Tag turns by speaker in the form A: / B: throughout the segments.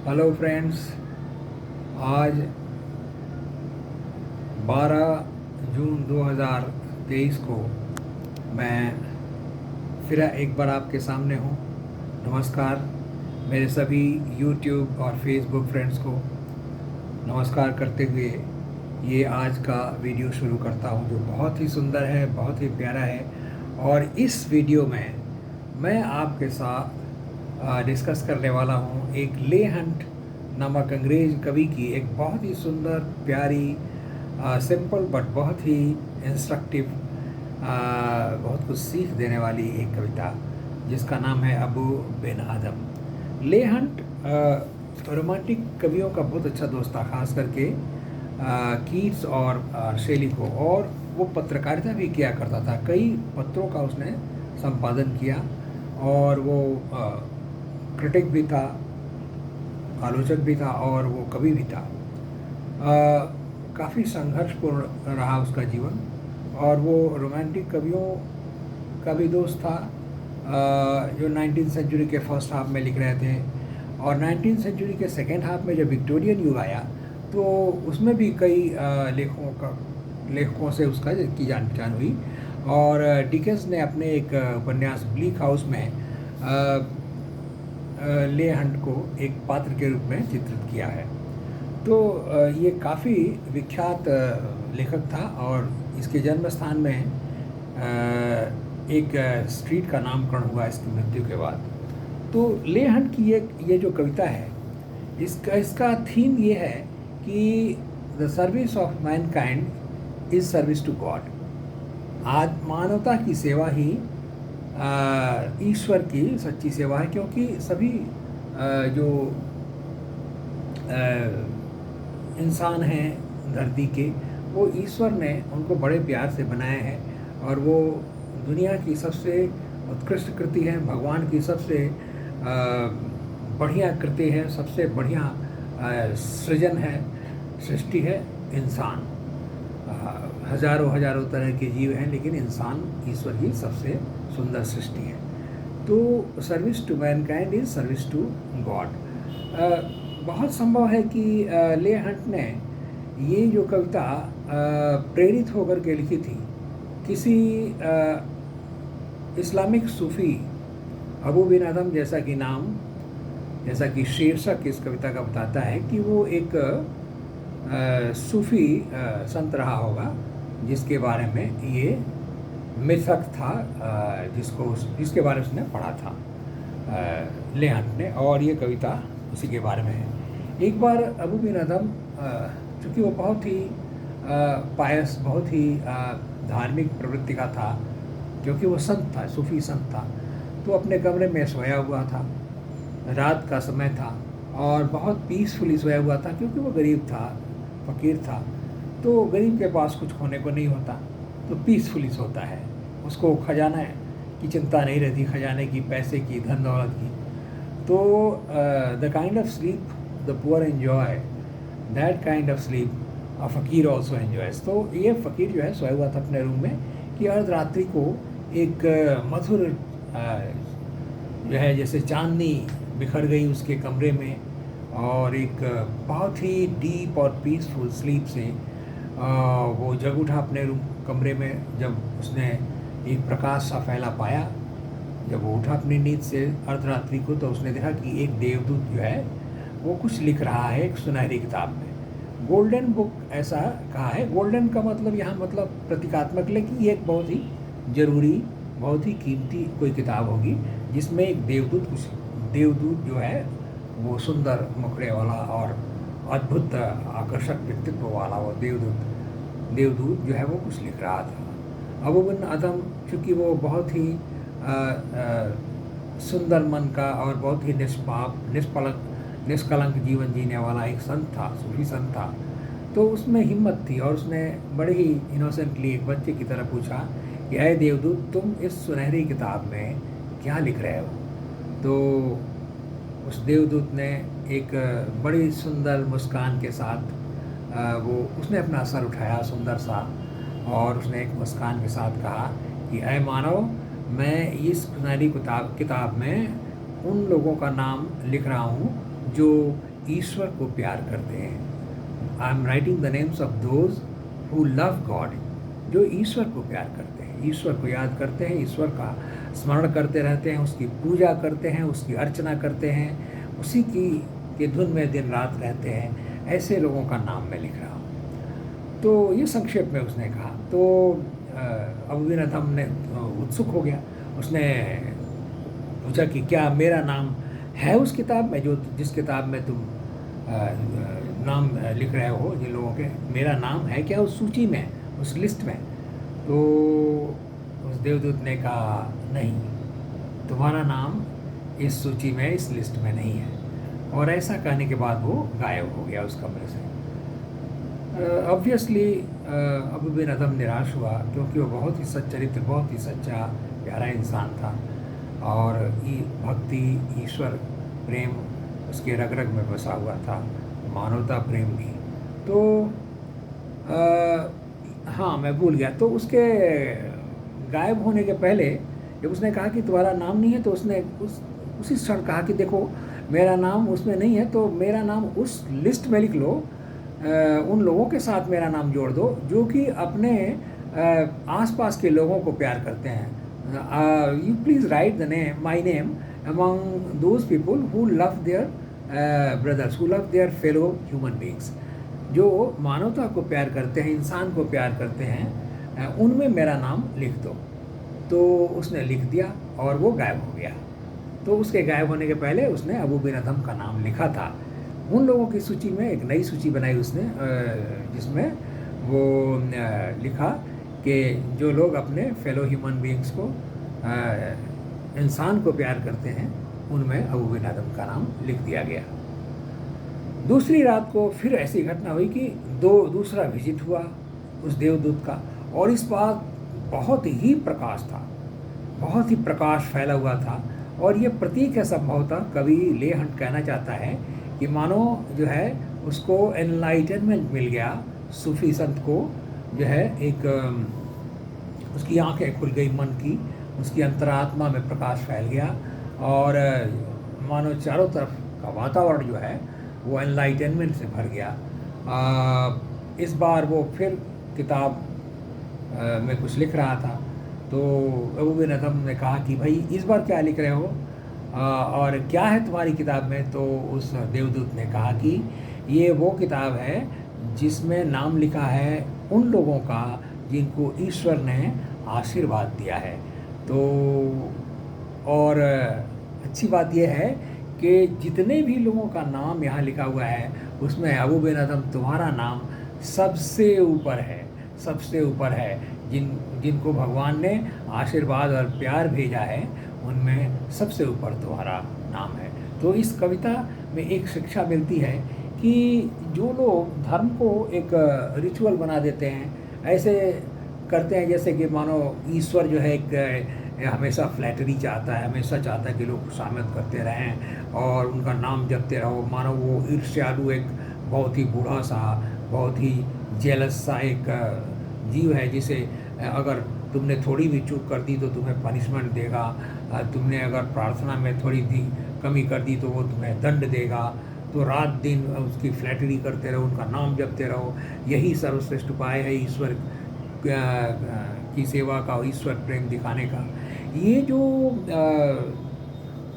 A: Hello friends. आज 12 जून 2023 को मैं फिर एक बार आपके सामने हूँ। नमस्कार मेरे सभी यूट्यूब और फेसबुक फ्रेंड्स को नमस्कार करते हुए ये आज का वीडियो शुरू करता हूँ, जो बहुत ही सुंदर है, बहुत ही प्यारा है। और इस वीडियो में मैं आपके साथ डिस्कस करने वाला हूँ एक ले हंट नामक अंग्रेज कवि की एक बहुत ही सुंदर, प्यारी, सिंपल बट बहुत ही इंस्ट्रक्टिव, बहुत कुछ सीख देने वाली एक कविता जिसका नाम है अबू बिन आदम। ले हंट रोमांटिक कवियों का बहुत अच्छा दोस्त था, खास करके कीट्स और शेली को। और वो पत्रकारिता भी किया करता था, कई पत्रों का उसने संपादन किया और वो क्रिटिक भी था, आलोचक भी था और वो कवि भी था। काफ़ी संघर्षपूर्ण रहा उसका जीवन और वो रोमांटिक कवियों का भी दोस्त था, जो 19वीं सेंचुरी के फर्स्ट हाफ में लिख रहे थे। और 19वीं सेंचुरी के सेकेंड हाफ में जब विक्टोरियन युग आया तो उसमें भी कई लेखकों से उसका की जान पहचान हुई। और डिकेंस ने अपने एक उपन्यास ब्लीक हाउस में ले हंट को एक पात्र के रूप में चित्रित किया है। तो ये काफ़ी विख्यात लेखक था और इसके जन्म स्थान में एक स्ट्रीट का नामकरण हुआ इसकी मृत्यु के बाद। तो ले हंट की ये जो कविता है, इसका थीम ये है कि the service of mankind is service to God. आज मानवता की सेवा ही ईश्वर की सच्ची सेवा है, क्योंकि सभी जो इंसान हैं धरती के, वो ईश्वर ने उनको बड़े प्यार से बनाया है और वो दुनिया की सबसे उत्कृष्ट कृति है, भगवान की सबसे बढ़िया कृति है, सबसे बढ़िया सृजन है, सृष्टि है इंसान। हजारों हजारों तरह के जीव हैं, लेकिन इंसान ईश्वर की सबसे सुंदर सृष्टि है। तो service to mankind is service to God. बहुत संभव है कि ले हंट ने ये जो कविता प्रेरित होकर के लिखी थी किसी इस्लामिक सूफ़ी अबू बिन आदम, जैसा कि शीर्षक इस कविता का बताता है कि वो एक सूफ़ी संत रहा होगा जिसके बारे में ये मिथक था, जिसके बारे में उसने पढ़ा था ले हंट ने, और ये कविता उसी के बारे में है। एक बार अबू बिन आदम, चूँकि वो बहुत ही पायस, बहुत ही धार्मिक प्रवृत्ति का था, क्योंकि वो संत था, सूफ़ी संत था, तो अपने कमरे में सोया हुआ था। रात का समय था और बहुत पीसफुली सोया हुआ था, क्योंकि वो गरीब था, फ़कीर था। तो गरीब के पास कुछ खोने को नहीं होता, तो पीसफुली सोता है। उसको खजाना की चिंता नहीं रहती, खजाने की, पैसे की, धन दौलत की। तो the kind of sleep the poor enjoy, that kind of sleep अ फ़कीर ऑल्सो एन्जॉयज। तो ये फ़कीर जो है सोया हुआ था अपने रूम में कि अर्धरात्रि को एक मधुर जो है जैसे चांदनी बिखर गई उसके कमरे में, और एक बहुत ही डीप और पीसफुल स्लीप से वो जग उठा अपने रूम कमरे में। जब उसने एक प्रकाश सा फैला पाया, जब वो उठा अपनी नींद से अर्धरात्रि को, तो उसने देखा कि एक देवदूत जो है वो कुछ लिख रहा है एक सुनहरी किताब में। गोल्डन बुक ऐसा कहा है। गोल्डन का मतलब यहाँ मतलब प्रतीकात्मक, लेकिन ये एक बहुत ही ज़रूरी, बहुत ही कीमती कोई किताब होगी जिसमें एक देवदूत जो है वो सुंदर मुखड़े वाला और अद्भुत आकर्षक व्यक्तित्व वाला वो देवदूत जो है वो कुछ लिख रहा था। अबू बिन आदम, चूँकि वो बहुत ही सुंदर मन का और बहुत ही निष्कलंक जीवन जीने वाला एक संत था, सूफी संत था, तो उसमें हिम्मत थी और उसने बड़े ही इनोसेंटली एक बच्चे की तरह पूछा कि अय देवदूत, तुम इस सुनहरी किताब में क्या लिख रहे हो? तो उस देवदूत ने एक बड़ी सुंदर मुस्कान के साथ उसने अपना सर उठाया सुंदर सा, और उसने एक मुस्कान के साथ कहा कि अय मानव, मैं इस सुनहरी किताब में उन लोगों का नाम लिख रहा हूँ जो ईश्वर को प्यार करते हैं। I am writing the names of those who love God, जो ईश्वर को प्यार करते हैं, ईश्वर को याद करते हैं, ईश्वर का स्मरण करते रहते हैं, उसकी पूजा करते हैं, उसकी अर्चना करते हैं, उसी की धुन में दिन रात रहते हैं, ऐसे लोगों का नाम मैं लिख रहा हूँ। तो ये संक्षेप में उसने कहा। तो अबूबिनअदम ने उत्सुक हो गया, उसने पूछा कि क्या मेरा नाम है उस किताब में, जो जिस किताब में तुम नाम लिख रहे हो जिन लोगों के, मेरा नाम है क्या उस सूची में, उस लिस्ट में? तो उस देवदूत ने कहा नहीं, तुम्हारा नाम इस सूची में, इस लिस्ट में नहीं है। और ऐसा कहने के बाद वो गायब हो गया उस कमरे से। ऑब्वियसली अबूबिनअदम निराश हुआ, क्योंकि वो बहुत ही सच्चरित्र, बहुत ही सच्चा प्यारा इंसान था, और भक्ति, ईश्वर प्रेम उसके रग रग में बसा हुआ था, मानवता प्रेम भी। तो हाँ, मैं भूल गया। तो उसके गायब होने के पहले जब उसने कहा कि तुम्हारा नाम नहीं है, तो उसने उसी क्षण कहा कि देखो मेरा नाम उसमें नहीं है, तो मेरा नाम उस लिस्ट में लिख लो, उन लोगों के साथ मेरा नाम जोड़ दो जो कि अपने आसपास के लोगों को प्यार करते हैं। You please write the name, my name among those people who love their brothers, who love their fellow human beings, जो मानवता को प्यार करते हैं, इंसान को प्यार करते हैं, उनमें मेरा नाम लिख दो। तो उसने लिख दिया और वो गायब हो गया। तो उसके गायब होने के पहले उसने अबूबिनअदम का नाम लिखा था। उन लोगों की सूची में एक नई सूची बनाई उसने, जिसमें वो लिखा कि जो लोग अपने फेलो ह्यूमन बीइंग्स को, इंसान को प्यार करते हैं, उनमें अबूबिनअदम का नाम लिख दिया गया। दूसरी रात को फिर ऐसी घटना हुई कि दूसरा विजिट हुआ उस देवदूत का, और इस बार बहुत ही प्रकाश था, बहुत ही प्रकाश फैला हुआ था। और ये प्रतीक है संभवतः, कवि ले हंट कहना चाहता है कि मानो जो है उसको एनलाइटनमेंट मिल गया, सूफी संत को जो है एक उसकी आंखें खुल गई मन की, उसकी अंतरात्मा में प्रकाश फैल गया, और मानो चारों तरफ का वातावरण जो है वो एनलाइटनमेंट से भर गया। इस बार वो फिर किताब में कुछ लिख रहा था। तो अबूबिनअदम ने कहा कि भाई इस बार क्या लिख रहे हो, और क्या है तुम्हारी किताब में? तो उस देवदूत ने कहा कि ये वो किताब है जिसमें नाम लिखा है उन लोगों का जिनको ईश्वर ने आशीर्वाद दिया है। तो और अच्छी बात यह है कि जितने भी लोगों का नाम यहाँ लिखा हुआ है उसमें अबूबिनअदम तुम्हारा नाम सबसे ऊपर है, सबसे ऊपर है। जिनको भगवान ने आशीर्वाद और प्यार भेजा है उनमें सबसे ऊपर तुम्हारा नाम है। तो इस कविता में एक शिक्षा मिलती है कि जो लोग धर्म को एक रिचुअल बना देते हैं, ऐसे करते हैं जैसे कि मानो ईश्वर जो है एक हमेशा फ्लैटरी चाहता है, हमेशा चाहता है कि लोग खुशामद करते रहें और उनका नाम जपते रहो। मानो वो ईर्ष्यालु एक बहुत ही बूढ़ा सा, बहुत ही जेलस सा एक जीव है, जिसे अगर तुमने थोड़ी भी चूक कर दी तो तुम्हें पनिशमेंट देगा, तुमने अगर प्रार्थना में थोड़ी दी कमी कर दी तो वो तुम्हें दंड देगा। तो रात दिन उसकी फ्लैटरी करते रहो, उनका नाम जपते रहो। यही सर्वश्रेष्ठ उपाय है ईश्वर की सेवा का, ईश्वर प्रेम दिखाने का। ये जो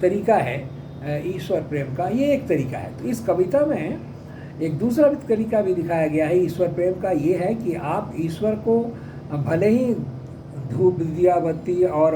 A: तरीका है ईश्वर प्रेम का, ये एक तरीका है। तो इस कविता में एक दूसरा तरीका भी दिखाया गया है ईश्वर प्रेम का। ये है कि आप ईश्वर को भले ही धूप दिया बत्ती और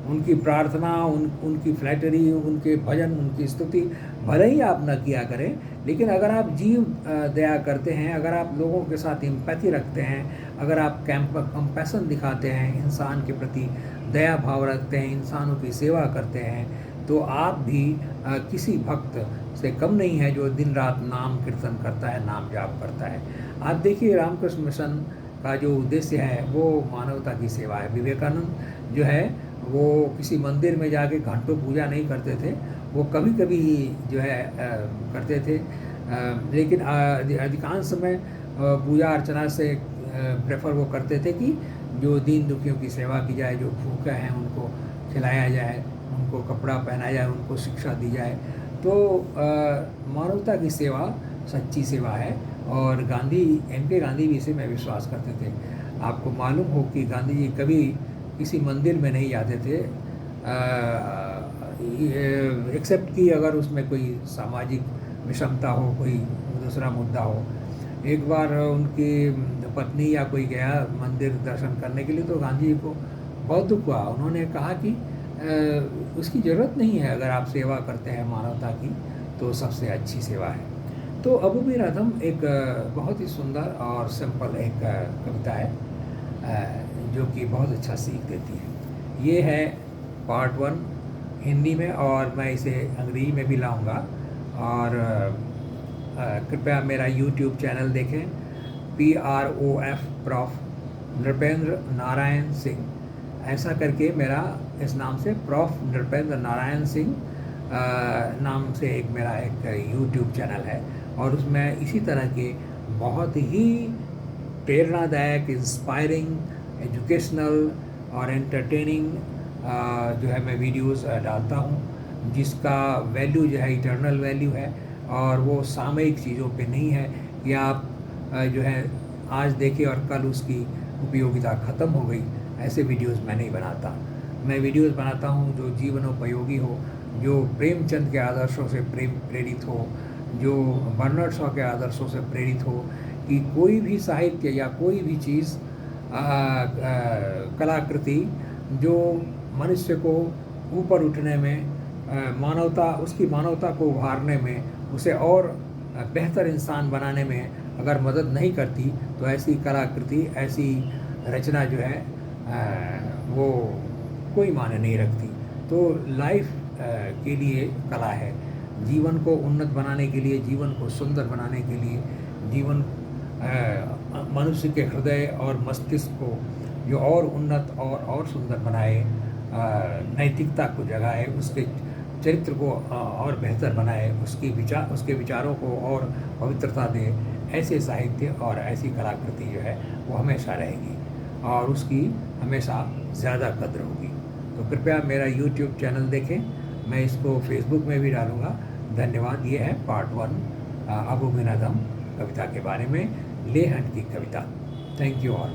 A: उनकी प्रार्थना, उनकी फ्लैटरी, उनके भजन, उनकी स्तुति भले ही आप न किया करें, लेकिन अगर आप जीव दया करते हैं, अगर आप लोगों के साथ एम्पैथी रखते हैं, अगर आप कंपैशन दिखाते हैं, इंसान के प्रति दया भाव रखते हैं, इंसानों की सेवा करते हैं, तो आप भी किसी भक्त से कम नहीं है जो दिन रात नाम कीर्तन करता है, नाम जाप करता है। आप देखिए रामकृष्ण मिशन का जो उद्देश्य है वो मानवता की सेवा है। विवेकानंद जो है वो किसी मंदिर में जाके घंटों पूजा नहीं करते थे, वो कभी कभी जो है करते थे, लेकिन अधिकांश समय पूजा अर्चना से प्रेफर वो करते थे कि जो दीन दुखियों की सेवा की जाए, जो भूखे हैं उनको खिलाया जाए, उनको कपड़ा पहनाया जाए, उनको शिक्षा दी जाए। तो मानवता की सेवा सच्ची सेवा है। और गांधी, एम.के. गांधी भी इसी में विश्वास करते थे। आपको मालूम हो कि गांधी जी कभी किसी मंदिर में नहीं जाते थे, एक्सेप्ट कि अगर उसमें कोई सामाजिक विषमता हो, कोई दूसरा मुद्दा हो। एक बार उनकी पत्नी या कोई गया मंदिर दर्शन करने के लिए, तो गांधी जी को बहुत दुख हुआ। उन्होंने कहा कि उसकी ज़रूरत नहीं है, अगर आप सेवा करते हैं मानवता की तो सबसे अच्छी सेवा है। तो अबू बिन अदम एक बहुत ही सुंदर और सिंपल एक कविता है, जो कि बहुत अच्छा सीख देती है। ये है पार्ट 1 हिंदी में, और मैं इसे अंग्रेजी में भी लाऊंगा। और कृपया मेरा यूट्यूब चैनल देखें, PROF प्रॉफ नृपेंद्र नारायण सिंह, ऐसा करके मेरा इस नाम से प्रॉफ नृपेंद्र नारायण सिंह नाम से एक मेरा एक यूट्यूब चैनल है। और उसमें इसी तरह के बहुत ही प्रेरणादायक, इंस्पायरिंग, एजुकेशनल और एंटरटेनिंग जो है मैं वीडियोस डालता हूँ, जिसका वैल्यू जो है इटर्नल वैल्यू है। और वो सामयिक चीज़ों पे नहीं है कि आप जो है आज देखें और कल उसकी उपयोगिता ख़त्म हो गई। ऐसे वीडियोस मैं नहीं बनाता। मैं वीडियोस बनाता हूँ जो जीवनोपयोगी हो, जो प्रेमचंद के आदर्शों से प्रेरित हो, जो बर्नार्ड शॉ के आदर्शों से प्रेरित हो, कि कोई भी साहित्य या कोई भी चीज़ कलाकृति जो मनुष्य को ऊपर उठने में, मानवता, उसकी मानवता को उभारने में, उसे और बेहतर इंसान बनाने में अगर मदद नहीं करती, तो ऐसी कलाकृति, ऐसी रचना जो है वो कोई मायने नहीं रखती। तो लाइफ के लिए कला है, जीवन को उन्नत बनाने के लिए, जीवन को सुंदर बनाने के लिए, जीवन मनुष्य के हृदय और मस्तिष्क को जो और उन्नत और सुंदर बनाए, नैतिकता को जगाए, उसके चरित्र को और बेहतर बनाए, उसके विचारों को और पवित्रता दे, ऐसे साहित्य और ऐसी कलाकृति जो है वो हमेशा रहेगी और उसकी हमेशा ज़्यादा कद्र होगी। तो कृपया मेरा यूट्यूब चैनल देखें, मैं इसको फेसबुक में भी डालूँगा। धन्यवाद। ये है पार्ट 1 अबू बिन अदम कविता के बारे में, लेहन की कविता। Thank you all.